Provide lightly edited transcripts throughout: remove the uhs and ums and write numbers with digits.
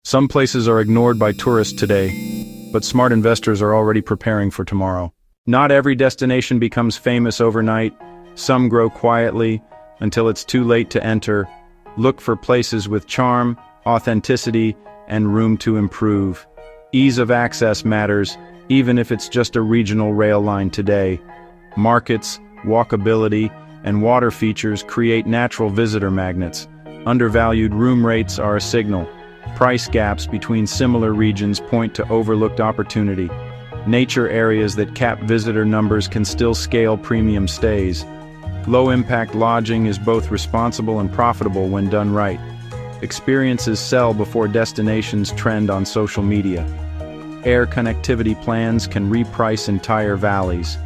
Some places are ignored by tourists today, but smart investors are already preparing for tomorrow. Not every destination becomes famous overnight. Some grow quietly until it's too late to enter. Look for places with charm, authenticity, and room to improve. Ease of access matters, even if it's just a regional rail line today. Markets, walkability, and water features create natural visitor magnets. Undervalued room rates are a signal. Price gaps between similar regions point to overlooked opportunity. Nature areas that cap visitor numbers can still scale premium stays. Low-impact lodging is both responsible and profitable when done right. Experiences sell before destinations trend on social media. Air connectivity plans can reprice entire valleys.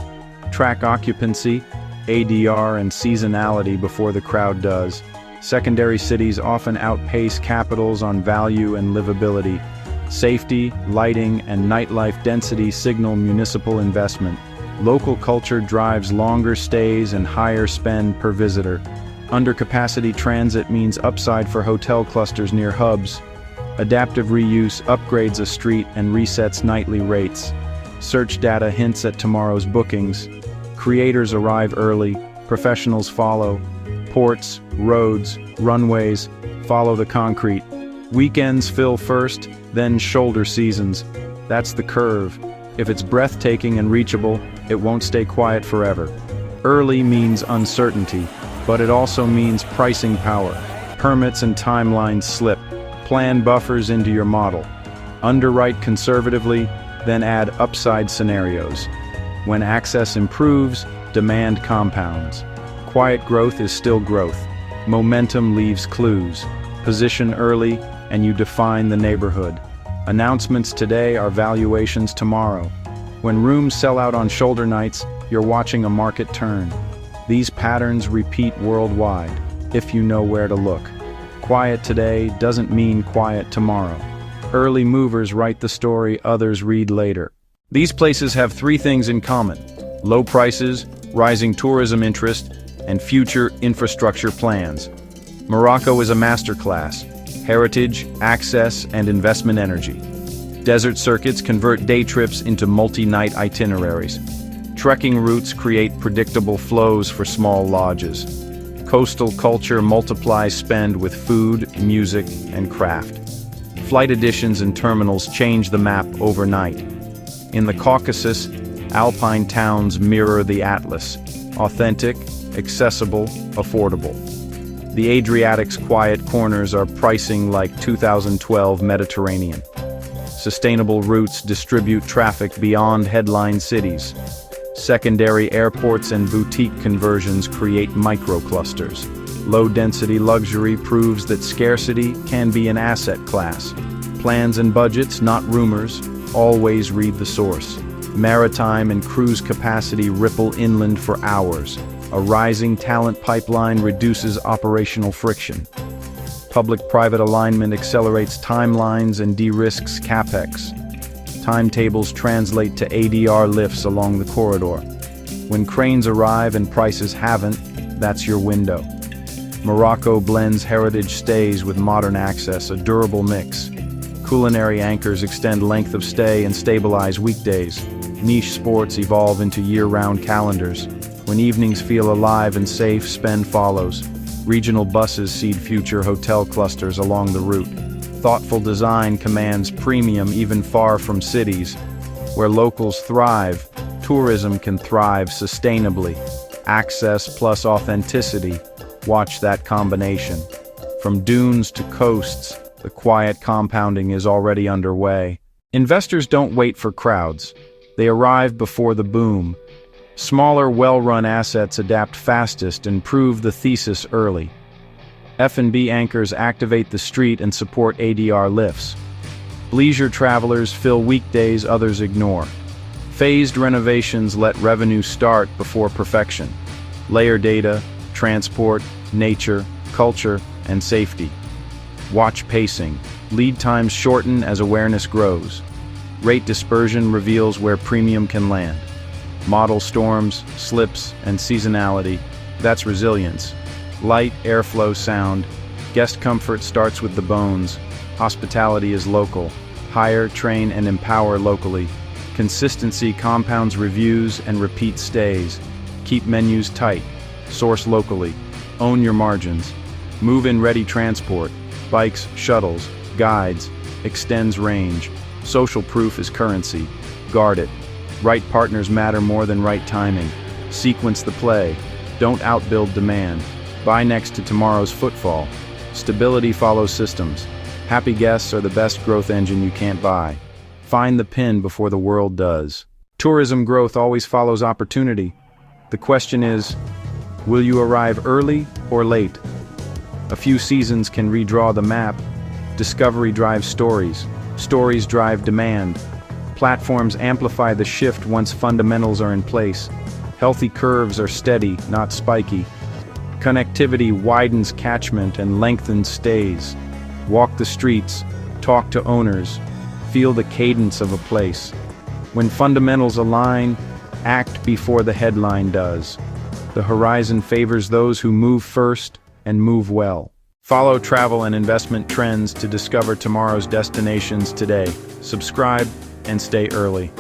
Track occupancy, ADR, and seasonality before the crowd does. Secondary cities often outpace capitals on value and livability. Safety, lighting, and nightlife density signal municipal investment. Local culture drives longer stays and higher spend per visitor. Undercapacity transit means upside for hotel clusters near hubs. Adaptive reuse upgrades a street and resets nightly rates. Search data hints at tomorrow's bookings. Creators arrive early, professionals follow. Ports, roads, runways, follow the concrete. Weekends fill first, then shoulder seasons. That's the curve. If it's breathtaking and reachable, it won't stay quiet forever. Early means uncertainty, but it also means pricing power. Permits and timelines slip. Plan buffers into your model. Underwrite conservatively, then add upside scenarios. When access improves, demand compounds. Quiet growth is still growth. Momentum leaves clues. Position early, and you define the neighborhood. Announcements today are valuations tomorrow. When rooms sell out on shoulder nights, you're watching a market turn. These patterns repeat worldwide, if you know where to look. Quiet today doesn't mean quiet tomorrow. Early movers write the story others read later. These places have three things in common: low prices, rising tourism interest, and future infrastructure plans. Morocco is a masterclass: heritage, access, and investment energy. Desert circuits convert day trips into multi-night itineraries. Trekking routes create predictable flows for small lodges. Coastal culture multiplies spend with food, music, and craft. Flight additions and terminals change the map overnight. In the Caucasus, alpine towns mirror the Atlas: authentic, accessible, affordable. The Adriatic's quiet corners are pricing like 2012 Mediterranean. Sustainable routes distribute traffic beyond headline cities. Secondary airports and boutique conversions create microclusters. Low-density luxury proves that scarcity can be an asset class. Plans and budgets, not rumors, always read the source. Maritime and cruise capacity ripple inland for hours. A rising talent pipeline reduces operational friction. Public-private alignment accelerates timelines and de-risks CapEx. Timetables translate to ADR lifts along the corridor. When cranes arrive and prices haven't, that's your window. Morocco blends heritage stays with modern access, a durable mix. Culinary anchors extend length of stay and stabilize weekdays. Niche sports evolve into year-round calendars. When evenings feel alive and safe, spend follows. Regional buses seed future hotel clusters along the route. Thoughtful design commands premium even far from cities. Where locals thrive, tourism can thrive sustainably. Access plus authenticity. Watch that combination. From dunes to coasts, the quiet compounding is already underway. Investors don't wait for crowds. They arrive before the boom. Smaller, well-run assets adapt fastest and prove the thesis early. F&B anchors activate the street and support ADR lifts. Leisure travelers fill weekdays others ignore. Phased renovations let revenue start before perfection. Layer data, transport, nature, culture, and safety. Watch pacing. Lead times shorten as awareness grows. Rate dispersion reveals where premium can land. Model storms, slips, and seasonality. That's resilience. Light, airflow, sound. Guest comfort starts with the bones. Hospitality is local. Hire, train, and empower locally. Consistency compounds reviews and repeat stays. Keep menus tight. Source locally. Own your margins. Move-in ready transport. Bikes, shuttles, guides. Extends range. Social proof is currency. Guard it. Right partners matter more than right timing. Sequence the play. Don't outbuild demand. Buy next to tomorrow's footfall. Stability follows systems. Happy guests are the best growth engine you can't buy. Find the pin before the world does. Tourism growth always follows opportunity. The question is, will you arrive early or late? A few seasons can redraw the map. Discovery drives stories. Stories drive demand. Platforms amplify the shift once fundamentals are in place. Healthy curves are steady, not spiky. Connectivity widens catchment and lengthens stays. Walk the streets, talk to owners, feel the cadence of a place. When fundamentals align, act before the headline does. The horizon favors those who move first and move well. Follow travel and investment trends to discover tomorrow's destinations today. Subscribe and stay early.